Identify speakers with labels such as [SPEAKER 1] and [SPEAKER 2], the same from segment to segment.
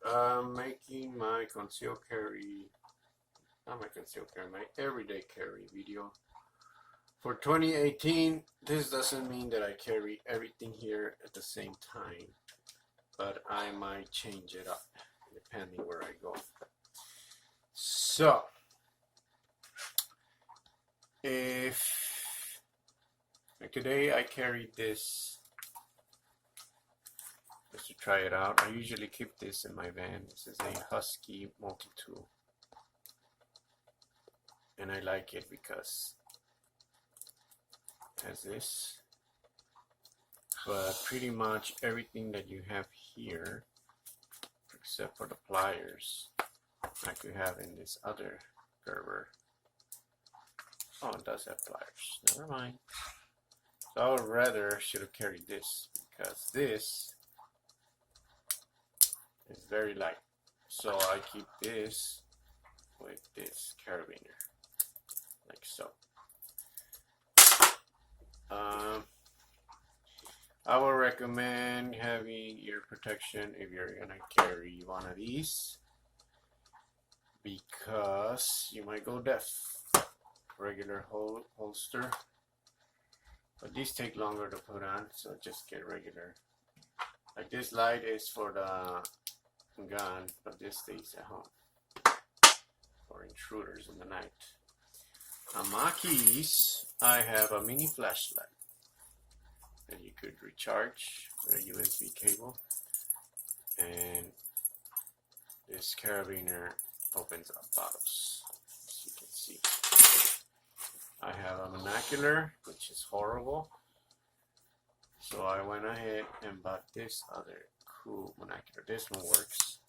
[SPEAKER 1] I'm making my concealed carry, not my concealed carry, my everyday carry video for 2018. This doesn't mean that I carry everything here at the same time, but I might change it up depending where I go. So, if like today I carried this just to try it out. I usually keep this in my van. This is a Husky multi-tool, and I like it because it has this, but pretty much everything that you have here, except for the pliers, like you have in this other Gerber. Oh, it does have pliers. Never mind. So I would rather should have carried this because this is very light. So I keep this with this carabiner, like so. I would recommend having ear protection if you're gonna carry one of these, because you might go deaf. Regular holster, but these take longer to put on, so just get regular. Like this light is for the gun, but this stays at home for intruders in the night. On my keys, I have a mini flashlight that you could recharge with a USB cable, and this carabiner opens up bottles, as you can see. I have a monocular, which is horrible, so I went ahead and bought this other cool monocular. This one works,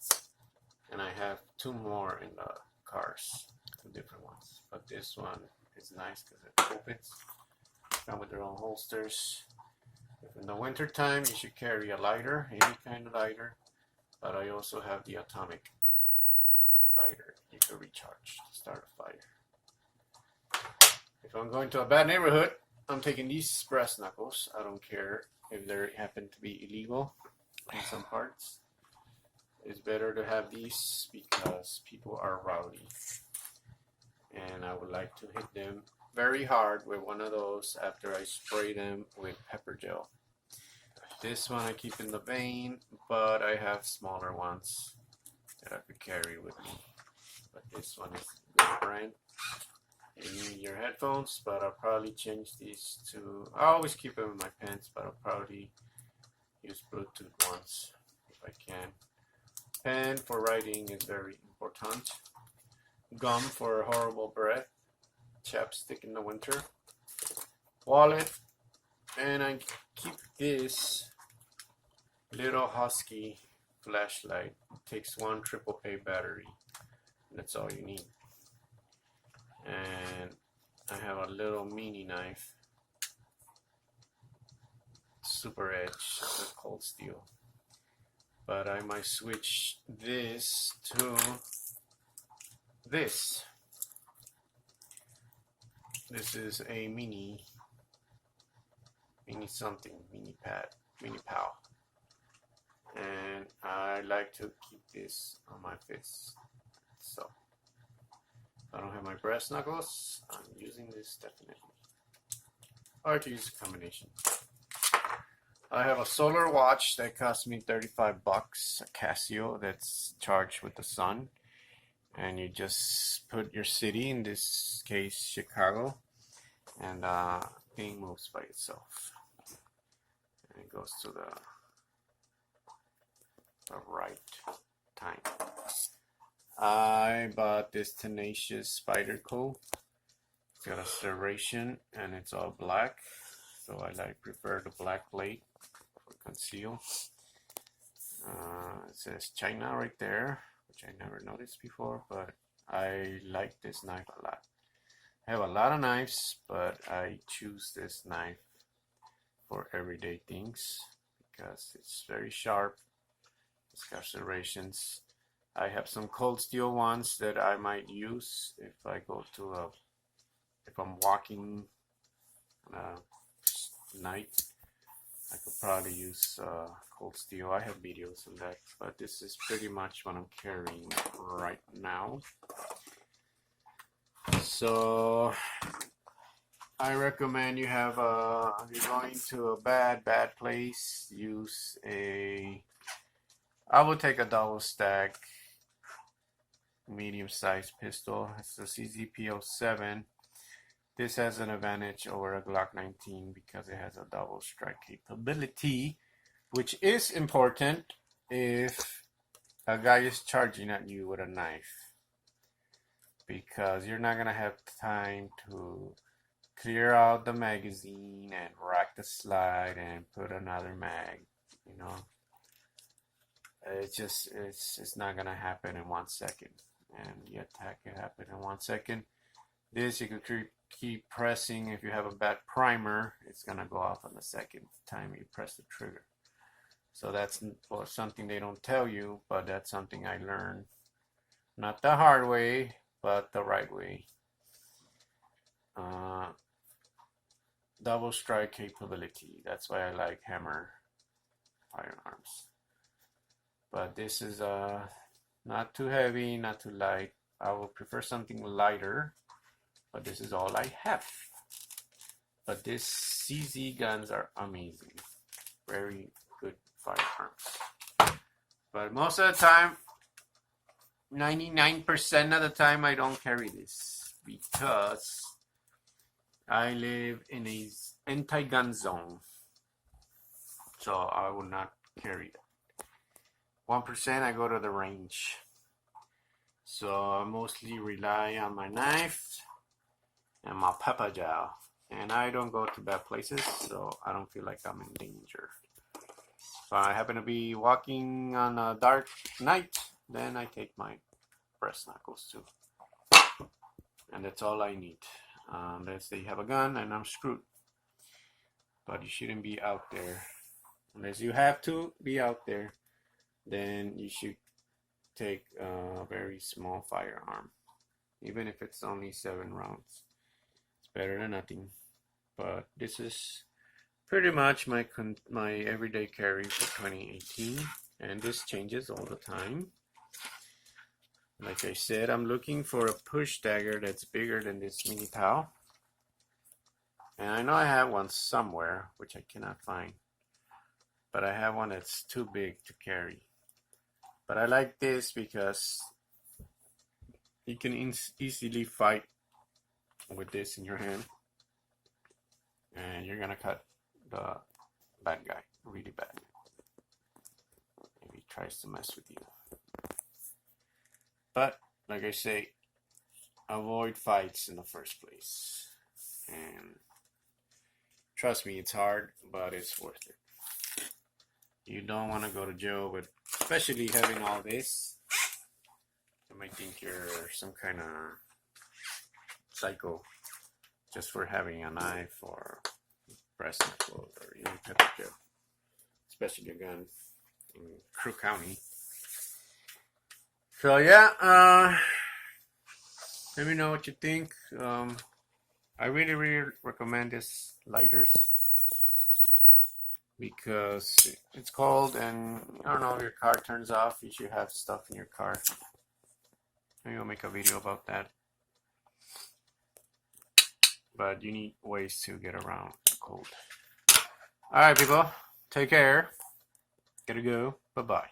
[SPEAKER 1] and I have two more in the cars, two different ones, but this one is nice because it opens. Come with their own holsters. If in the winter time, you should carry a lighter, any kind of lighter, but I also have the atomic lighter you can recharge to start a fire. If I'm going to a bad neighborhood, I'm taking these brass knuckles. I don't care if they happen to be illegal in some parts. It's better to have these because people are rowdy, and I would like to hit them very hard with one of those after I spray them with pepper gel. This one I keep in the van, but I have smaller ones that I could carry with me. But this one is a good brand. You need your headphones, but I'll probably change these to, I always keep them in my pants, but I'll probably use Bluetooth ones if I can. Pen for writing is very important. Gum for horrible breath. Chapstick in the winter. Wallet. And I keep this little Husky flashlight. It takes one AAA battery. That's all you need. And I have a little mini knife, super edge, the cold steel, but I might switch this to this. This is a mini something, mini pal, and I like to keep this on my fist. So I don't have my brass knuckles, I'm using this definitely. Or to use a combination. I have a solar watch that cost me 35 bucks, a Casio that's charged with the sun. And you just put your city, in this case Chicago, and thing moves by itself. And it goes to the right time. I bought this Tenacious Spider Co. It's got a serration and it's all black, so I prefer the black plate for conceal. It says China right there, which I never noticed before, but I like this knife a lot. I have a lot of knives, but I choose this knife for everyday things because it's very sharp. It's got serrations. I have some cold steel ones that I might use if I go to if I'm walking on a night I could probably use cold steel. I have videos on that, but this is pretty much what I'm carrying right now. So I recommend you have if you're going to a bad place, use I would take a double stack medium sized pistol. It's the CZP-07. This has an advantage over a Glock 19 because it has a double strike capability, which is important if a guy is charging at you with a knife, because you're not gonna have time to clear out the magazine and rack the slide and put another mag. You know, it's not gonna happen in 1 second, and the attack can happen in 1 second. This you can keep pressing. If you have a bad primer, it's gonna go off on the second time you press the trigger. So that's something they don't tell you, but that's something I learned, not the hard way, but the right way. Double strike capability. That's why I like hammer firearms. But this is not too heavy, not too light. I would prefer something lighter, but this is all I have. But these CZ guns are amazing. Very good firearms. But most of the time, 99% of the time, I don't carry this because I live in a anti-gun zone. So I will not carry it. 1% I go to the range. So I mostly rely on my knife and my pepper gel. And I don't go to bad places, so I don't feel like I'm in danger. If I happen to be walking on a dark night, then I take my breast knuckles too. And that's all I need. Unless they have a gun and I'm screwed. But you shouldn't be out there. Unless you have to be out there, then you should take a very small firearm. Even if it's only 7 rounds. It's better than nothing. But this is pretty much my everyday carry for 2018. And this changes all the time. Like I said, I'm looking for a push dagger that's bigger than this mini POW. And I know I have one somewhere, which I cannot find. But I have one that's too big to carry. But I like this because you can easily fight with this in your hand. And you're gonna cut the bad guy really bad. Maybe he tries to mess with you. But, like I say, avoid fights in the first place. And trust me, it's hard, but it's worth it. You don't want to go to jail, but especially having all this, you might think you're some kind of psycho just for having a knife or breast knuckles or even pepper gel, especially a gun in Crew County. So yeah, let me know what you think. I really recommend this lighters because it's cold and I don't know if your car turns off, you should have stuff in your car. Maybe I'll make a video about that. But you need ways to get around the cold. Alright people, take care. Gotta go. Bye-bye.